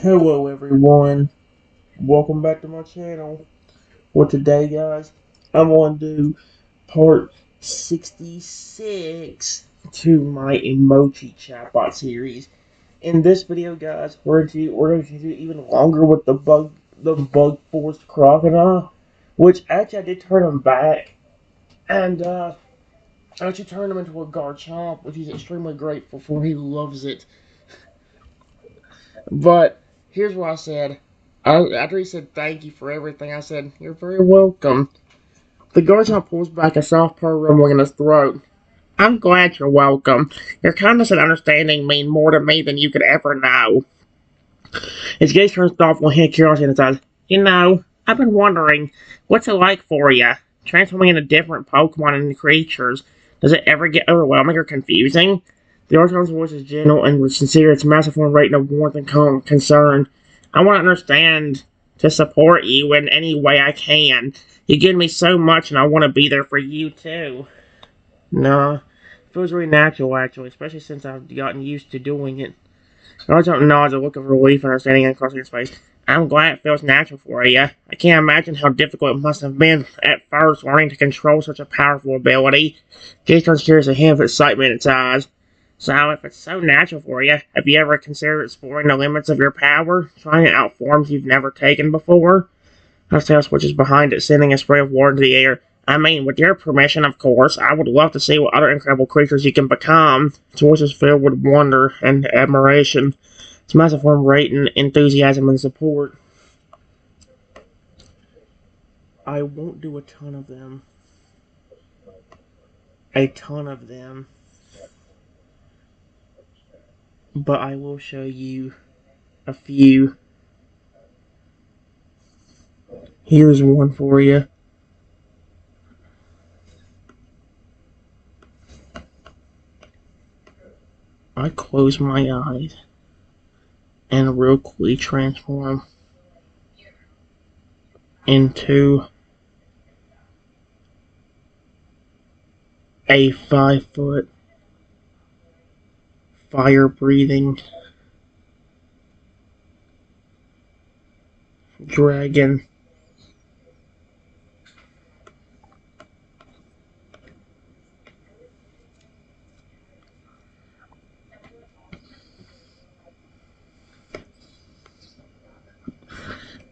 Hello everyone, welcome back to my channel. For today guys, I'm going to do part 66 to my Emochi Chatbot series. In this video guys, we're going to do even longer with the bug forced Croconaw, which actually I did turn him back, and I actually turned him into a Garchomp, which he's extremely grateful for. He loves it. But here's what I said. After he said thank you for everything, I said, you're very welcome. The Garchomp pulls back a soft purr rumbling in his throat. I'm glad you're welcome. Your kindness and understanding mean more to me than you could ever know. His gaze turns thoughtful and he had curiosity in his eyes. I've been wondering, what's it like for you? Transforming into different Pokemon and creatures. Does it ever get overwhelming or confusing? The Archon's voice is gentle and sincere, its massive form radiant of warmth and concern. I want to understand, to support you in any way I can. You give me so much and I want to be there for you too. Nah, it feels really natural actually, especially since I've gotten used to doing it. Archon nods, a look of relief and understanding across his face. I'm glad it feels natural for you. I can't imagine how difficult it must have been at first learning to control such a powerful ability. Jay turns curious at him with excitement in its eyes. So, if it's so natural for you, have you ever considered exploring the limits of your power? Trying out forms you've never taken before? Her tail switches behind it, sending a spray of water into the air. I mean, with your permission, of course, I would love to see what other incredible creatures you can become. His voice is filled with wonder and admiration. Its massive form radiant enthusiasm and support. I won't do a ton of them. A ton of them. But I will show you a few. Here's one for you. I close my eyes and real quickly transform into a 5-foot fire breathing dragon.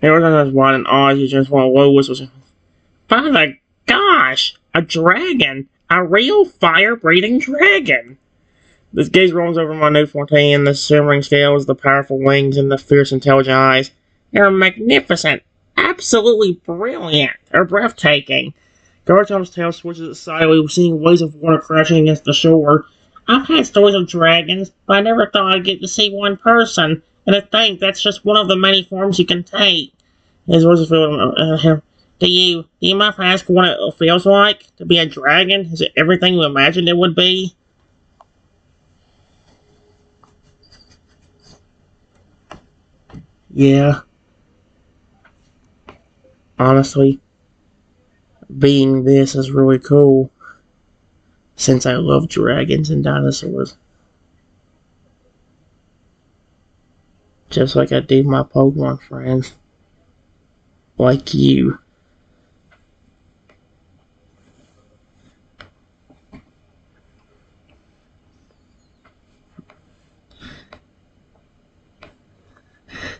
Every time I was wide in awe, you just want low whistles. By the gosh! A dragon! A real fire-breathing dragon! This gaze roams over my new Fontaine, the shimmering scales, the powerful wings, and the fierce, intelligent eyes. They're magnificent! Absolutely brilliant! They're breathtaking! Garchomp's tail switches aside, seeing waves of water crashing against the shore. I've had stories of dragons, but I never thought I'd get to see one person, and to think that's just one of the many forms you can take. His voice is filled with him. Do you mind if I ask what it feels like to be a dragon? Is it everything you imagined it would be? Yeah, honestly, being this is really cool, since I love dragons and dinosaurs. Just like I do my Pokemon friends. Like you.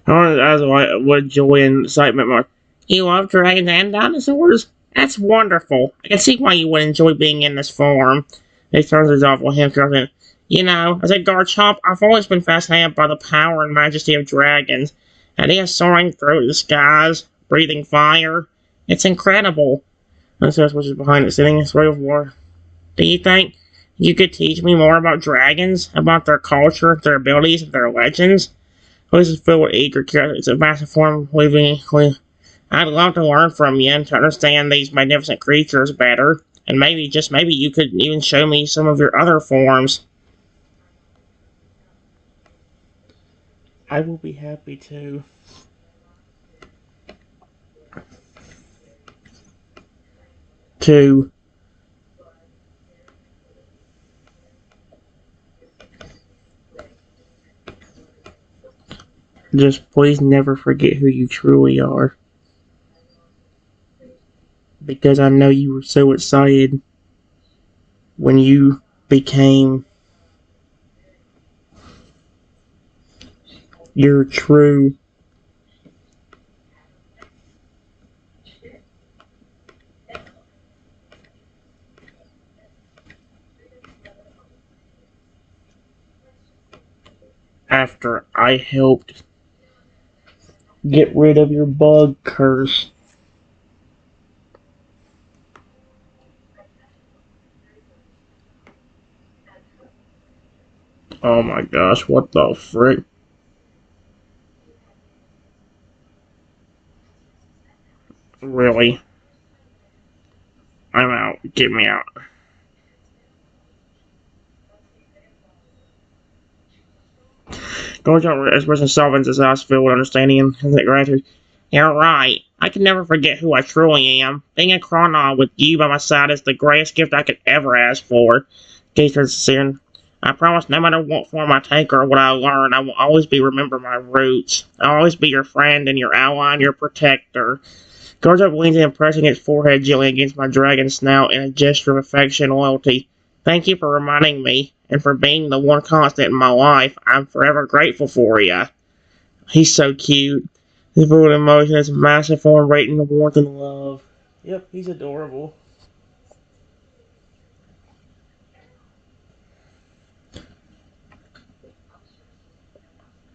As with joy and excitement, Mark. You love dragons and dinosaurs? That's wonderful. I can see why you would enjoy being in this form. He turns his awful hand crossing. As a Garchomp, I've always been fascinated by the power and majesty of dragons. And he is soaring through the skies, breathing fire. It's incredible. And so which is behind it, sitting in a spray of water. Do you think you could teach me more about dragons? About their culture, their abilities, their legends? This is filled with eager curiosity. It's a massive form living. I'd love to learn from you and to understand these magnificent creatures better. And maybe, just maybe, you could even show me some of your other forms. I will be happy to. To. Just please never forget who you truly are. Because I know you were so excited when you became your true after I helped get rid of your bug curse. Oh my gosh, what the frick? Really? I'm out. Get me out. Going to expressing solvents as I filled with understanding and gratitude. You're right. I can never forget who I truly am. Being a Croconaw with you by my side is the greatest gift I could ever ask for. Gator Sin. I promise no matter what form I take or what I learn, I will always remember my roots. I'll always be your friend and your ally and your protector. Garzup leans in, pressing his forehead gently against my dragon snout in a gesture of affection and loyalty. Thank you for reminding me, and for being the one constant in my life. I'm forever grateful for you. He's so cute. His full of emotion, his massive form, radiating the warmth and love. Yep, he's adorable.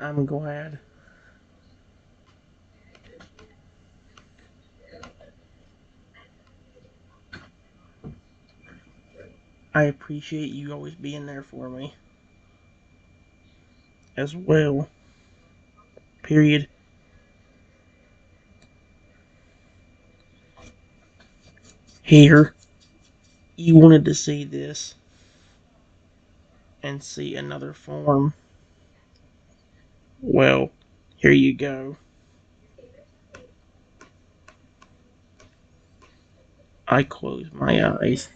I'm glad. I appreciate you always being there for me. As well. Period. Here. You wanted to see this. And see another form. Well, here you go. I close my eyes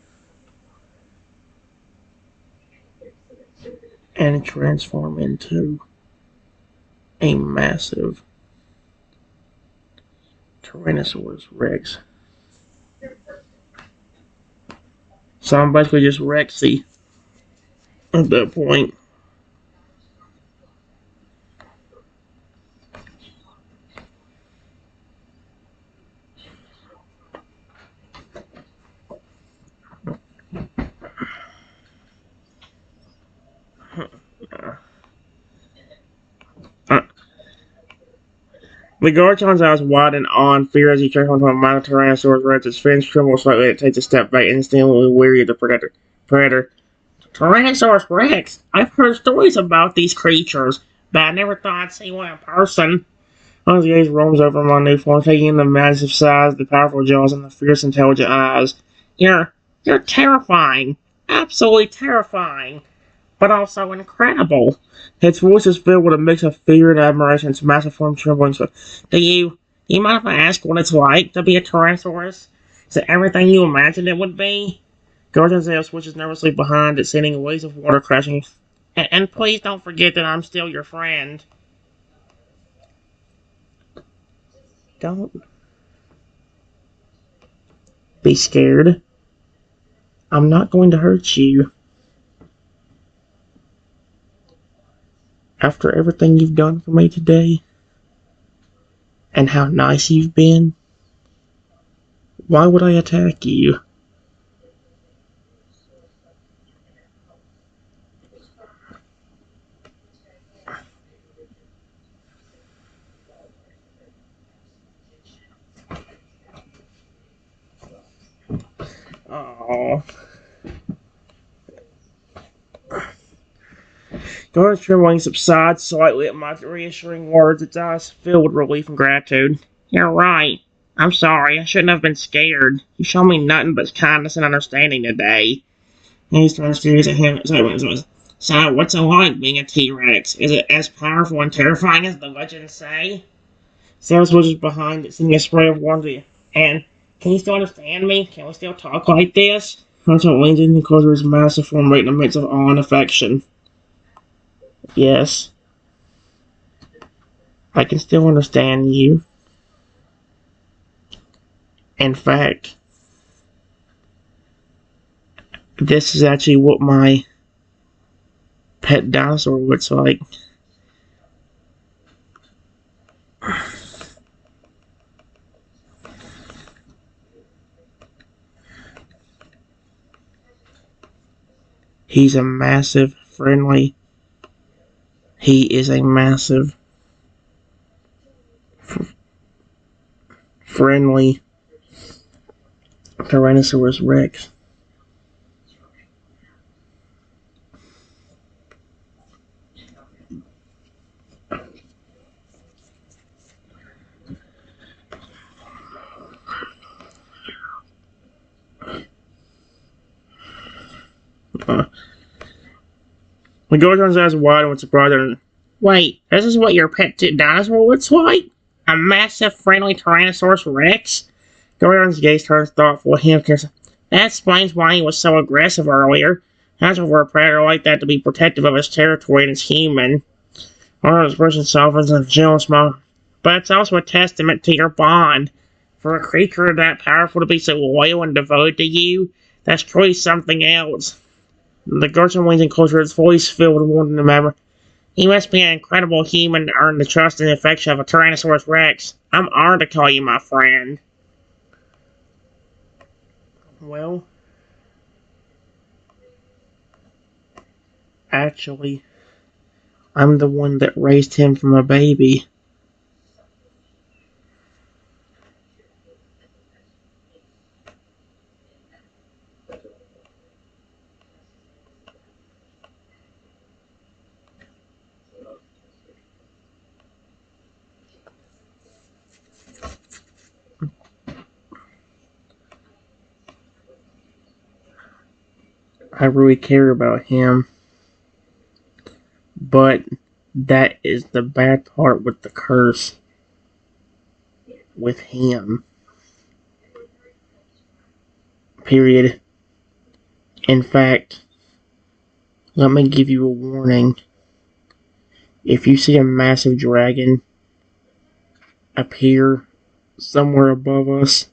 and transform into a massive Tyrannosaurus Rex. So I'm basically just Rexy at that point. Uh, the Garchon's eyes widen on fear as he turns onto a mighty Tyrannosaurus Rex. His fins tremble slightly. It takes a step back, instantly weary of the predator. Tyrannosaurus Rex! I've heard stories about these creatures, but I never thought I'd see one in person. His gaze roams over my new form, taking in the massive size, the powerful jaws, and the fierce, intelligent eyes. You're terrifying. Absolutely terrifying. But also incredible. Its voice is filled with a mix of fear and admiration, its massive form trembling. So, do you mind if I ask what it's like to be a Tyrannosaurus? Is it everything you imagined it would be? Gordon's tail switches nervously behind it, sending waves of water crashing. And please don't forget that I'm still your friend. Don't be scared. I'm not going to hurt you. After everything you've done for me today, and how nice you've been, why would I attack you? Oh. Gar's trembling subsides slightly at my reassuring words, its eyes filled with relief and gratitude. You're right. I'm sorry. I shouldn't have been scared. You showed me nothing but kindness and understanding today. And he turns furious at him. So, what's it like being a T-Rex? Is it as powerful and terrifying as the legends say? Sarah switches behind it, sending a spray of water. And, can you still understand me? Can we still talk like this? Hunter leans in and closes his massive form right in the midst of awe and affection. Yes. I can still understand you. In fact, this is actually what my pet dinosaur looks like. He's a massive, friendly. He is a massive, friendly Tyrannosaurus Rex. Uh, the Gordon's eyes wide and with surprise. Wait, this is what your pet dinosaur looks like? A massive, friendly Tyrannosaurus Rex? Gordon's gaze turns thoughtful. That explains why he was so aggressive earlier. That's for a predator like that to be protective of his territory and his human. Gordon's person softens and a gentle smile. But it's also a testament to your bond. For a creature that powerful to be so loyal and devoted to you, that's truly something else. The Gerson leans in closer, his voice filled with warmth and remember. He must be an incredible human to earn the trust and affection of a Tyrannosaurus Rex. I'm honored to call you my friend. Well, actually, I'm the one that raised him from a baby. I really care about him. But that is the bad part with the curse with him. Period. In fact, let me give you a warning. If you see a massive dragon appear somewhere above us,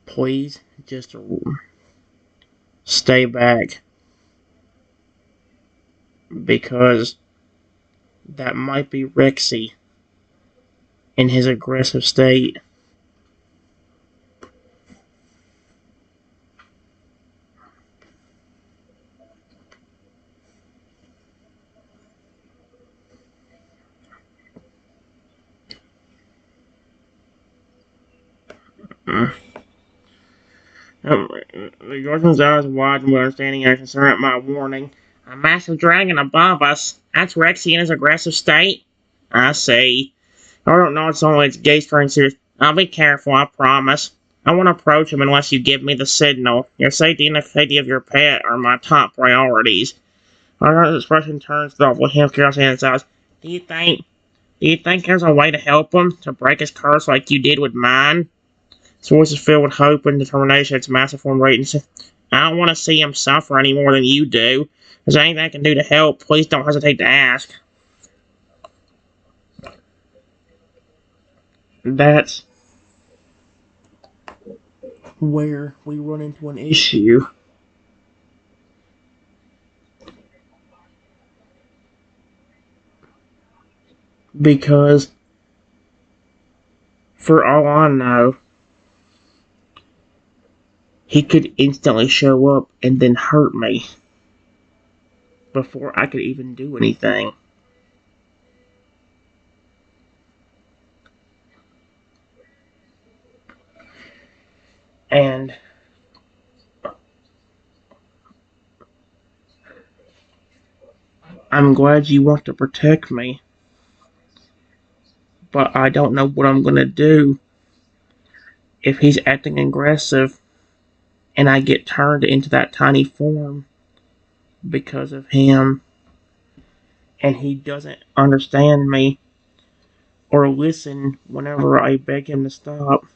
please just stay back. Because that might be Rexy in his aggressive state. Mm. The Guardian's eyes wide with understanding and concern at my warning. A massive dragon above us. That's Rexy in his aggressive state? I see. I don't know, it's only its gaze turning serious. I'll be careful, I promise. I won't approach him unless you give me the signal. Your safety and the safety of your pet are my top priorities. Our expression turns thoughtful, him curiosity in his eyes. Do you think there's a way to help him? To break his curse like you did with mine? His voice is filled with hope and determination. It's massive form radiance. I don't want to see him suffer any more than you do. If there's anything I can do to help, please don't hesitate to ask. That's where we run into an issue. Because, for all I know, he could instantly show up and then hurt me before I could even do anything. And I'm glad you want to protect me, but I don't know what I'm gonna do if he's acting aggressive and I get turned into that tiny form because of him and he doesn't understand me or listen whenever I beg him to stop.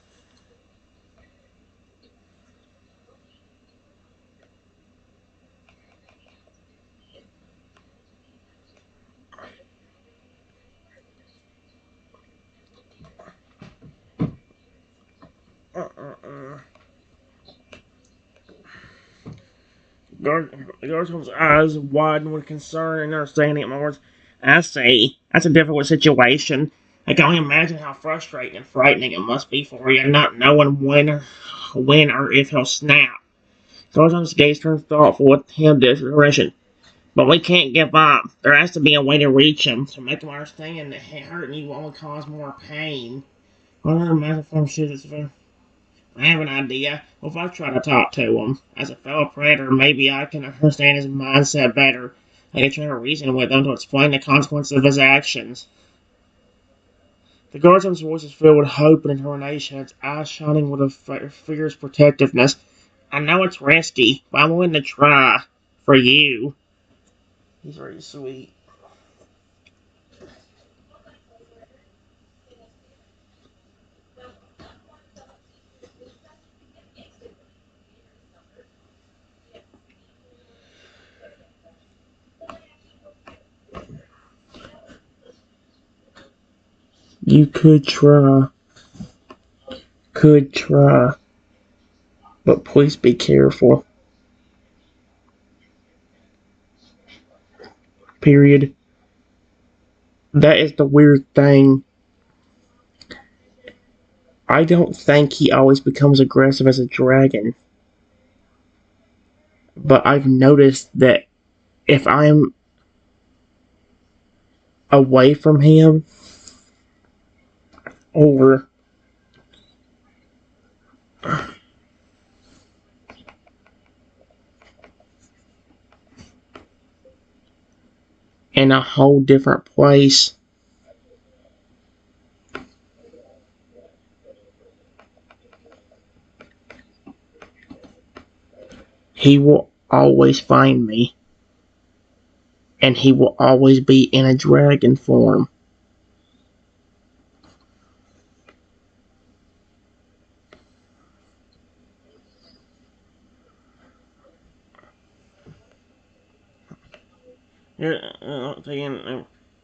Garton's eyes widened with concern and understanding at my words. I see. That's a difficult situation. I can only imagine how frustrating and frightening it must be for you, not knowing when or if he'll snap. Garton's gaze turned thoughtful with him direction. But we can't give up. There has to be a way to reach him, to make him understand that hurting you will only cause more pain. What other metaphor shit is there? I have an idea. Well, if I try to talk to him, as a fellow predator, maybe I can understand his mindset better. I can try to reason with him to explain the consequences of his actions. The guardsman's voice is filled with hope and determination, its eyes shining with a fierce protectiveness. I know it's risky, but I'm willing to try. For you. He's very sweet. You could try. Could try. But please be careful. Period. That is the weird thing. I don't think he always becomes aggressive as a dragon. But I've noticed that if I'm away from him or in a whole different place, he will always find me. And he will always be in a dragon form.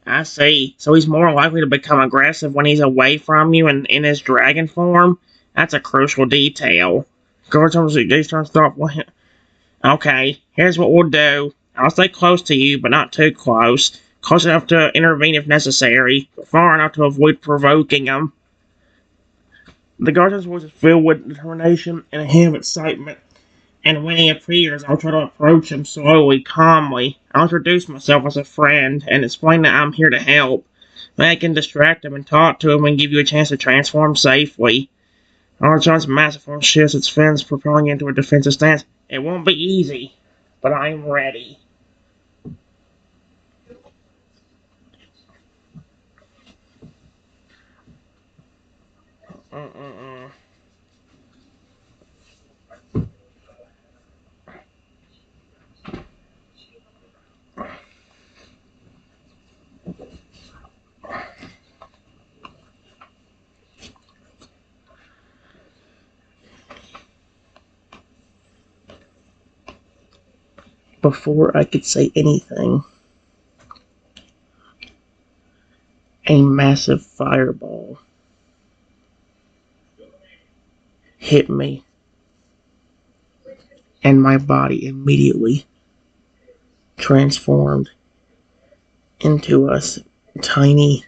I see. So he's more likely to become aggressive when he's away from you and in his dragon form? That's a crucial detail. These turns thoughtful. Okay, here's what we'll do. I'll stay close to you, but not too close. Close enough to intervene if necessary, but far enough to avoid provoking him. The guardian's voice is filled with determination and a hint of excitement. And when he appears, I'll try to approach him slowly, calmly. I'll introduce myself as a friend and explain that I'm here to help. Then I can distract him and talk to him and give you a chance to transform safely. John's massive form shifts its fins, propelling into a defensive stance. It won't be easy, but I'm ready. Before I could say anything, a massive fireball hit me, and my body immediately transformed into a tiny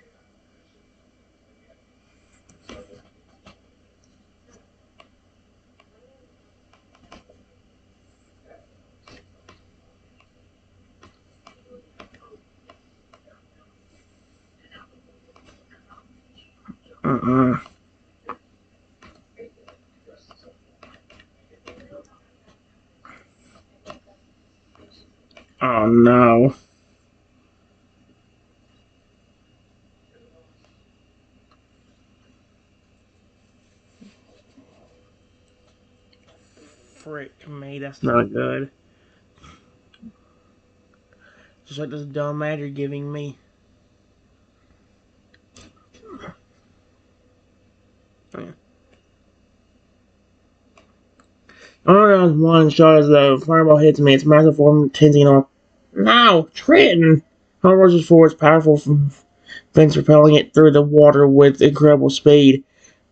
Oh no. Frick me, that's not good. Just like this dumb ad you're giving me. Yeah. Around one shot as the fireball hits me, its massive form tensing on. No! Trenton! Hunt rushes forward, powerful fins propelling it through the water with incredible speed.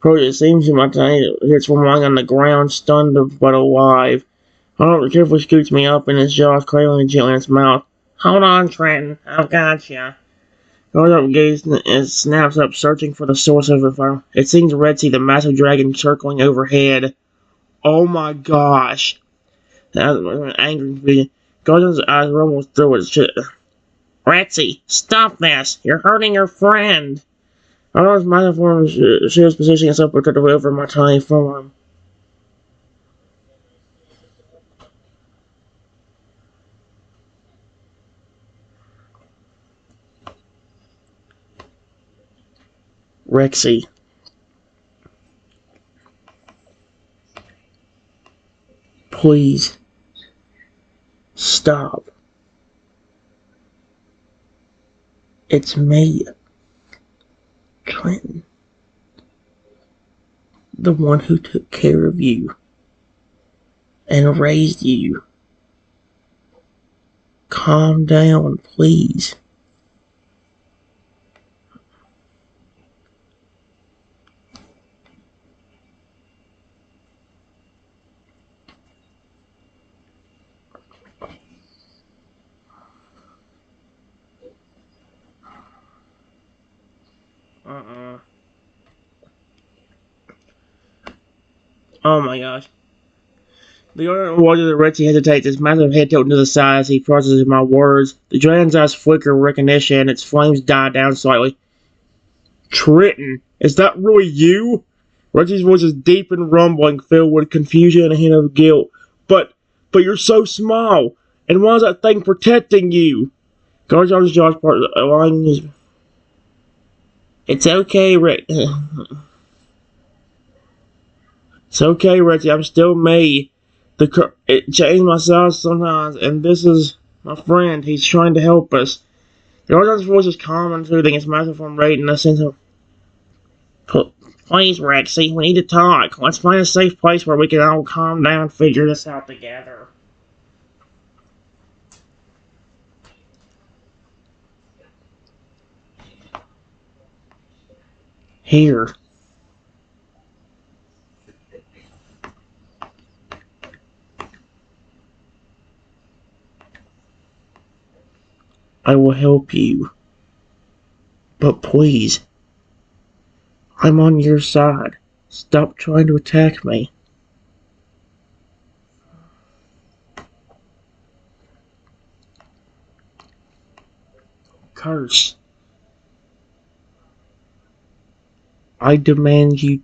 It seems to my tiny hits from lying on the ground, stunned but alive. Oliver carefully scoots me up in his jaws, cradling me gently in its mouth. Hold on, Trenton. I've got ya. Goes up, gazes, and snaps up, searching for the source of her fire. It seems Red Sea, the massive dragon circling overhead. Oh my gosh. That was an angry vision. Gordon's eyes rumbled through his chest. Retsy, stop this! You're hurting your friend! Gordon's massive form she was positioning itself protectively over my tiny form. Rexy, please stop. It's me, Trenton, the one who took care of you and raised you. Calm down, please. Oh my gosh. The owner watches the Rexy hesitates, his massive head tilting to the side as he processes my words. The dragon's eyes flicker in recognition, and its flames die down slightly. Trenton, is that really you? Rexy's voice is deep and rumbling, filled with confusion and a hint of guilt. But you're so small, and why is that thing protecting you? Garjon's jaws part, aligning his. It's okay, Rex. It's okay, Rexy. I'm still me. It changed my size sometimes, and this is my friend. He's trying to help us. The Argon's voice is calm and soothing. Its massive form radiant in a sense of, please, Rexy, we need to talk. Let's find a safe place where we can all calm down and figure this out together. Here. I will help you. But please, I'm on your side. Stop trying to attack me. Curse. I demand you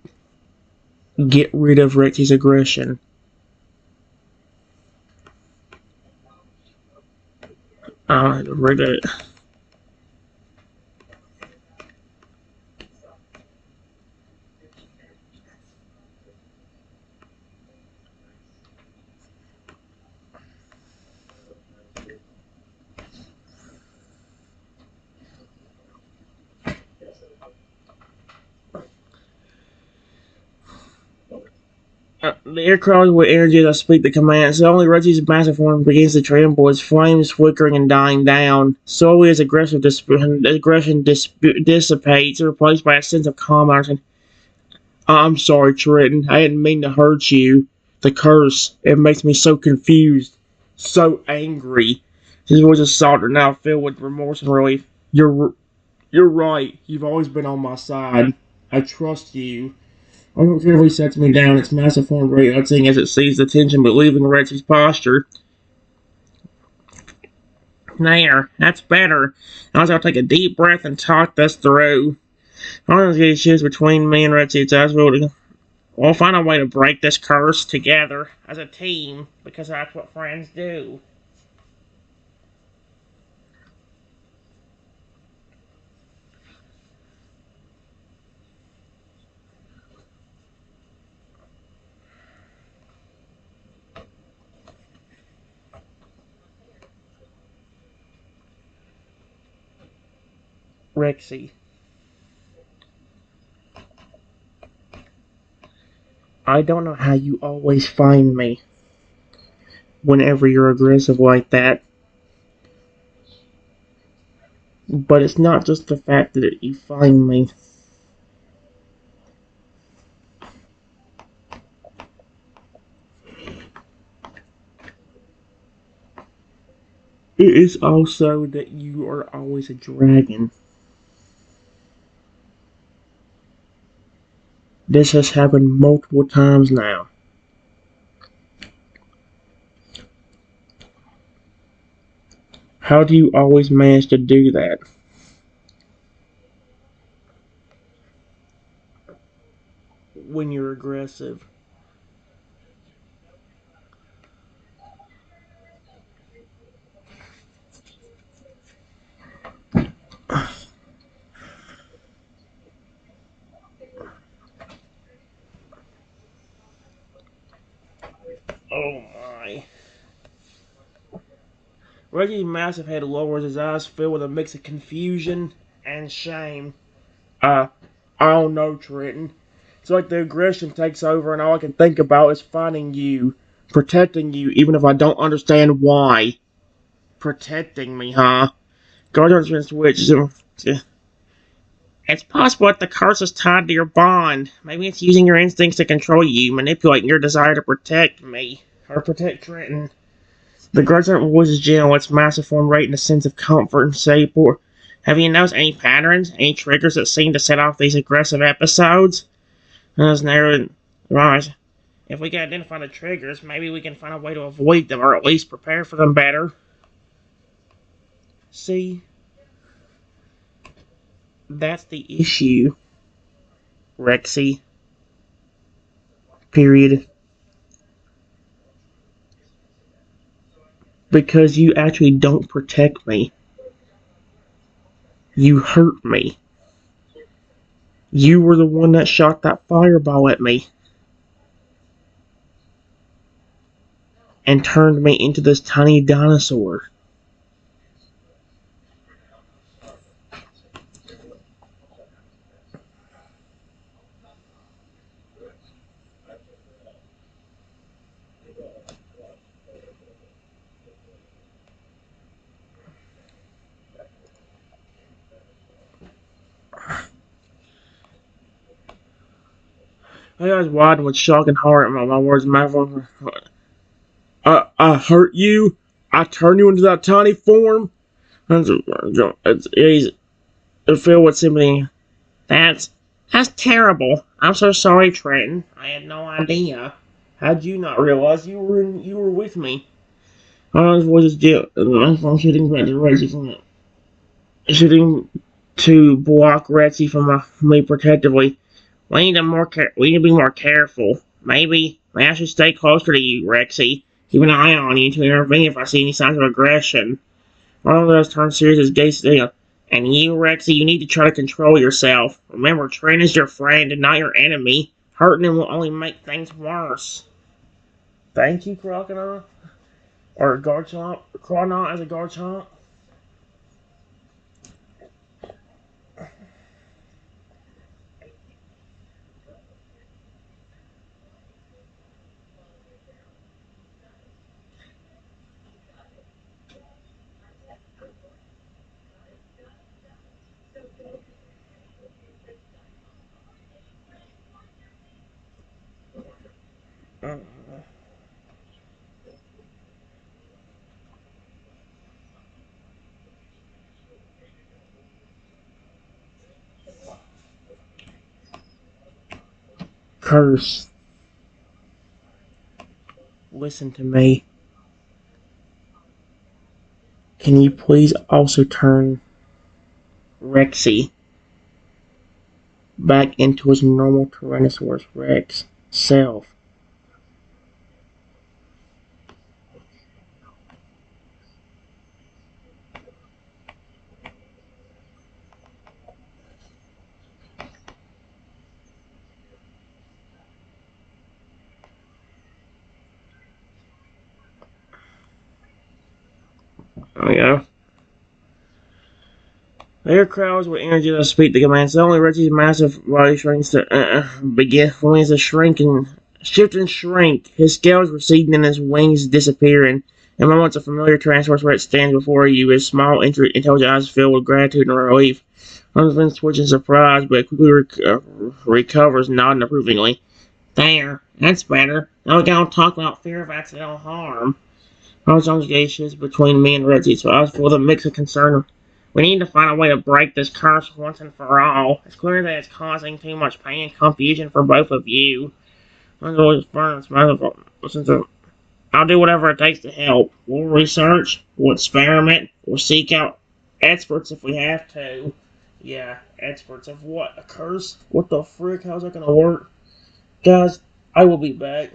get rid of Rexy's aggression. I read it. The air crawls with energy as I speak the command. Suddenly, Reggie's massive form begins to tremble, its flames flickering and dying down. Slowly, his aggression dissipates, replaced by a sense of calm. I'm sorry, Trenton. I didn't mean to hurt you. The curse. It makes me so confused, so angry. His voice is softer now, filled with remorse and relief. You're right. You've always been on my side. I trust you. Arnold carefully sets me down, its massive form radiating as it sees the tension but leaving Rexy's posture. There, that's better. Now I'll take a deep breath and talk this through. Arnold's getting shifts between me and Rexy. Its eyes rolling. We'll find a way to break this curse together as a team, because that's what friends do. Rexy, I don't know how you always find me whenever you're aggressive like that. But it's not just the fact that you find me. It is also that you are always a dragon. This has happened multiple times now. How do you always manage to do that? When you're aggressive. Oh my. Reggie's massive head lowers, his eyes filled with a mix of confusion and shame. Uh, I don't know, Trenton. It's like the aggression takes over, and all I can think about is finding you, protecting you, even if I don't understand why. Protecting me, huh? Guardian's been switched. It's possible that the curse is tied to your bond. Maybe it's using your instincts to control you, manipulating your desire to protect me. Or protect Trenton. The Guardian voice is gentle, its massive form radiating a sense of comfort and support. Have you noticed any patterns, any triggers that seem to set off these aggressive episodes? As narrowed, right. If we can identify the triggers, maybe we can find a way to avoid them, or at least prepare for them better. See? That's the issue, Rexy. Period. Because you actually don't protect me. You hurt me. You were the one that shot that fireball at me. And turned me into this tiny dinosaur. My eyes widened with shock and horror at my words. I hurt you? I turned you into that tiny form? It's easy. To feel with sympathy. That's terrible. I'm so sorry, Trenton. I had no idea. How'd you not realize you were with me? I was just shooting back to Reggie from it. Shooting to block Rexy from me protectively. We need to be more careful. Maybe I should stay closer to you, Rexy. Keep an eye on you to intervene if I see any signs of aggression. One of those turned serious as Gay said, and you, Rexy, you need to try to control yourself. Remember, Trent is your friend and not your enemy. Hurting him will only make things worse. Thank you, Croconaw. Or Garchomp. Croconaw as a Garchomp. Curse. Listen to me. Can you please also turn Rexy back into his normal Tyrannosaurus Rex self? Oh yeah. Their crowds with energy to speak the command. Suddenly, Reggie's massive body shrinks to begins to shift and shrink. His scales receding and his wings disappearing. In moments, a familiar Tyrannosaurus Rex stands before you, his small, intelligent eyes filled with gratitude and relief. Huntsman twitches surprise, but quickly recovers, nodding approvingly. There, that's better. Now we gotta talk about fear of accidental harm. I was on the issues between me and Reggie, so I was full of mixed concern. We need to find a way to break this curse once and for all. It's clear that it's causing too much pain and confusion for both of you. I'm going to burn listen to. I'll do whatever it takes to help. We'll research, we'll experiment, we'll seek out experts if we have to. Yeah, experts of what? A curse? What the frick? How's that gonna work? Guys, I will be back.